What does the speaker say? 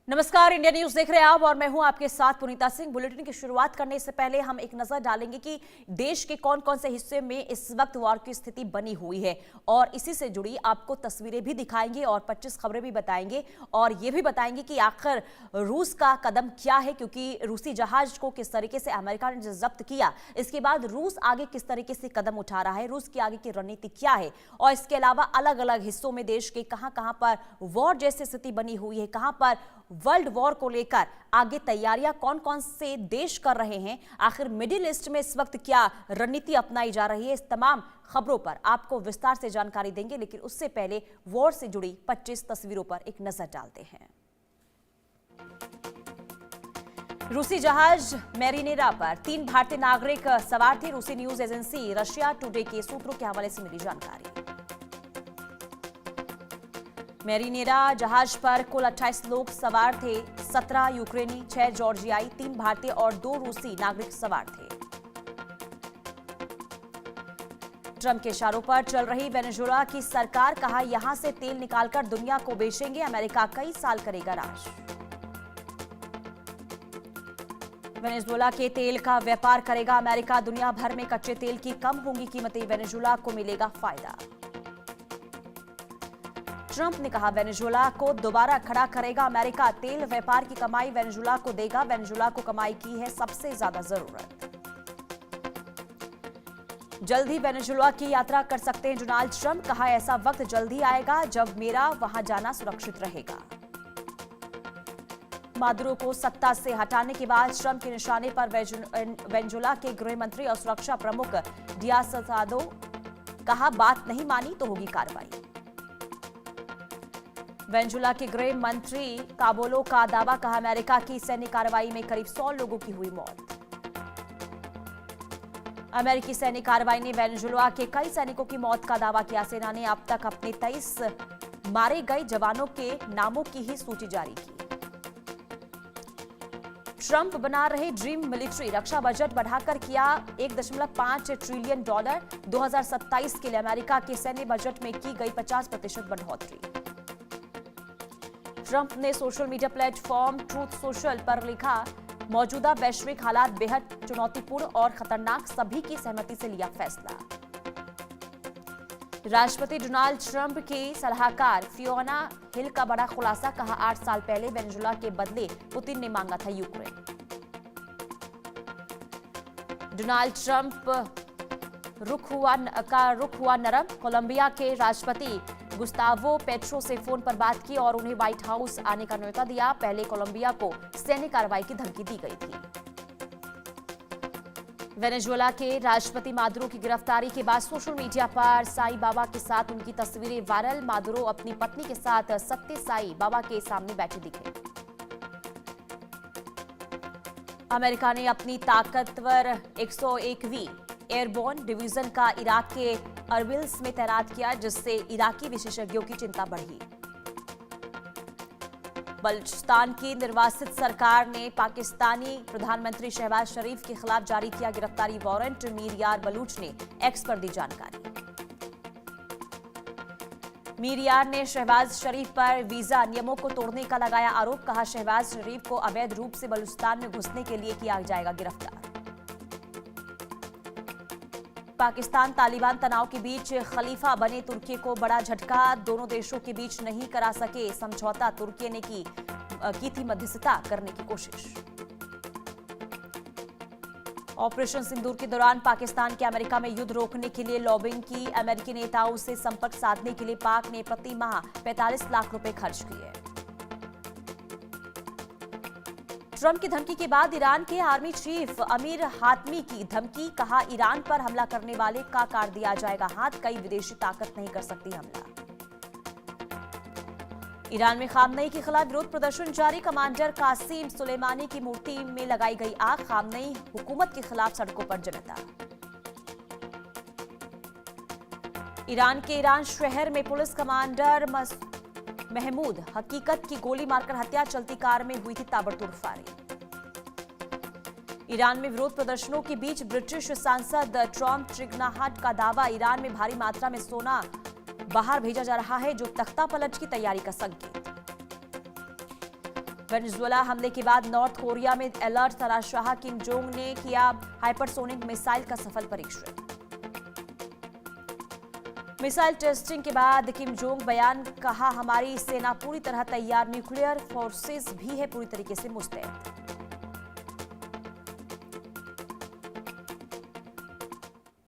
नमस्कार, India news देख रहे हैं आप और मैं हूं आपके साथ पुनीता सिंह। बुलेटिन की शुरुआत करने से पहले हम एक नजर डालेंगे कि देश के कौन कौन से हिस्से में इस वक्त वॉर की स्थिति बनी हुई है और इसी से जुड़ी आपको तस्वीरें भी दिखाएंगे और 25 खबरें भी बताएंगे और ये भी बताएंगे कि आखिर रूस का कदम क्या है, क्योंकि रूसी जहाज को किस तरीके से अमेरिका ने जब्त किया, इसके बाद रूस आगे किस तरीके से कदम उठा रहा है, रूस की आगे की रणनीति क्या है और इसके अलावा अलग अलग हिस्सों में देश के कहां पर वॉर जैसी स्थिति बनी हुई है, कहां पर वर्ल्ड वॉर को लेकर आगे तैयारियां कौन कौन से देश कर रहे हैं, आखिर मिडिल ईस्ट में इस वक्त क्या रणनीति अपनाई जा रही है, इस तमाम खबरों पर आपको विस्तार से जानकारी देंगे। लेकिन उससे पहले वॉर से जुड़ी 25 तस्वीरों पर एक नजर डालते हैं। रूसी जहाज मैरिनेरा पर 3 भारतीय नागरिक सवार थे। रूसी न्यूज एजेंसी रशिया टुडे के सूत्रों के हवाले से मिली जानकारी। मैरिनेरा जहाज पर कुल 28 लोग सवार थे। 17 यूक्रेनी, 6 जॉर्जियाई, 3 भारतीय और 2 रूसी नागरिक सवार थे। ट्रंप के इशारों पर चल रही वेनेजुएला की सरकार, कहा यहां से तेल निकालकर दुनिया को बेचेंगे, अमेरिका कई साल करेगा राज। वेनेजुएला के तेल का व्यापार करेगा अमेरिका, दुनिया भर में कच्चे तेल की कम होंगी कीमतें, वेनेजुएला को मिलेगा फायदा। ट्रंप ने कहा वेनेजुएला को दोबारा खड़ा करेगा अमेरिका, तेल व्यापार की कमाई वेनेजुएला को देगा, वेनेजुएला को कमाई की है सबसे ज्यादा जरूरत। जल्द ही वेनेजुएला की यात्रा कर सकते हैं डोनाल्ड ट्रंप, कहा ऐसा वक्त जल्दी आएगा जब मेरा वहां जाना सुरक्षित रहेगा। मादुरो को सत्ता से हटाने के बाद ट्रंप के निशाने पर वेनेजुएला के गृह मंत्री और सुरक्षा प्रमुख डियाससादो, कहा बात नहीं मानी तो होगी कार्रवाई। वेनेजुएला के गृह मंत्री काबोलो का दावा, कहा अमेरिका की सैन्य कार्रवाई में करीब 100 लोगों की हुई मौत। अमेरिकी सैन्य कार्रवाई ने वेनेजुएला के कई सैनिकों की मौत का दावा किया। सेना ने अब तक अपने 23 मारे गए जवानों के नामों की ही सूची जारी की। ट्रंप बना रहे ड्रीम मिलिट्री, रक्षा बजट बढ़ाकर किया $1.5 ट्रिलियन। 2027 के लिए अमेरिका के सैन्य बजट में की गई 50% बढ़ोतरी। ट्रंप ने social media platform truth social पर लिखा, मौजूदा वैश्विक हालात बेहद चुनौतीपूर्ण और खतरनाक, सभी की सहमति से लिया फैसला। राष्ट्रपति डोनाल्ड ट्रंप की सलाहकार फियोना हिल का बड़ा खुलासा, कहा 8 साल पहले वेनेजुएला के बदले पुतिन ने मांगा था यूक्रेन। डोनाल्ड ट्रंप रुख हुआ नरम, कोलंबिया के राष्ट्रपति गुस्तावो पेट्रो से फोन पर बात की और उन्हें व्हाइट हाउस आने का न्योता दिया। पहले कोलंबिया को सैन्य कार्रवाई की धमकी दी गई थी। वेनेजुएला के राष्ट्रपति मादुरो की गिरफ्तारी के बाद सोशल मीडिया पर साईं बाबा के साथ उनकी तस्वीरें वायरल। मादुरो अपनी पत्नी के साथ सत्य साईं बाबा के सामने बैठे दिखे। अमेरिका ने अपनी ताकतवर 101वीं एयरबोर्न डिवीजन का इराक के अरबिल्स में तैनात किया, जिससे इराकी विशेषज्ञों की चिंता बढ़ी। बलूचिस्तान की निर्वासित सरकार ने पाकिस्तानी प्रधानमंत्री शहबाज शरीफ के खिलाफ जारी किया गिरफ्तारी वारंट। मीर यार बलूच ने एक्स पर दी जानकारी। मीर यार ने शहबाज शरीफ पर वीजा नियमों को तोड़ने का लगाया आरोप, कहा शहबाज शरीफ को अवैध रूप से बलूचिस्तान में घुसने के लिए किया जाएगा गिरफ्तार। पाकिस्तान तालिबान तनाव के बीच खलीफा बने तुर्की को बड़ा झटका, दोनों देशों के बीच नहीं करा सके समझौता, तुर्की ने की थी मध्यस्थता करने की कोशिश। ऑपरेशन सिंदूर के दौरान पाकिस्तान के अमेरिका में युद्ध रोकने के लिए लॉबिंग की, अमेरिकी नेताओं से संपर्क साधने के लिए पाक ने प्रति माह 45 लाख रुपए खर्च किए। ट्रंप की धमकी के बाद ईरान के आर्मी चीफ अमीर हातमी की धमकी, कहा ईरान पर हमला करने वाले का काट दिया जाएगा हाथ, कई विदेशी ताकत नहीं कर सकती हमला। ईरान में खामनेई के खिलाफ विरोध प्रदर्शन जारी, कमांडर कासिम सुलेमानी की मूर्ति में लगाई गई आग, खामनेई हुकूमत के खिलाफ सड़कों पर जनता। ईरान के ईरान शहर में पुलिस कमांडर महमूद हकीकत की गोली मारकर हत्या, चलती कार में हुई थी ताबड़तोड़ फायरिंग। ईरान में विरोध प्रदर्शनों के बीच ब्रिटिश सांसद टॉम ट्रिगनाहट का दावा, ईरान में भारी मात्रा में सोना बाहर भेजा जा रहा है, जो तख्ता पलट की तैयारी का संकेत। वेनेजुएला हमले के बाद नॉर्थ कोरिया में अलर्ट, तनाशाह किम जोंग ने किया हाइपरसोनिक मिसाइल का सफल परीक्षण। मिसाइल टेस्टिंग के बाद किम जोंग बयान, कहा हमारी सेना पूरी तरह तैयार, न्यूक्लियर फोर्सेस भी है पूरी तरीके से मुस्तैद।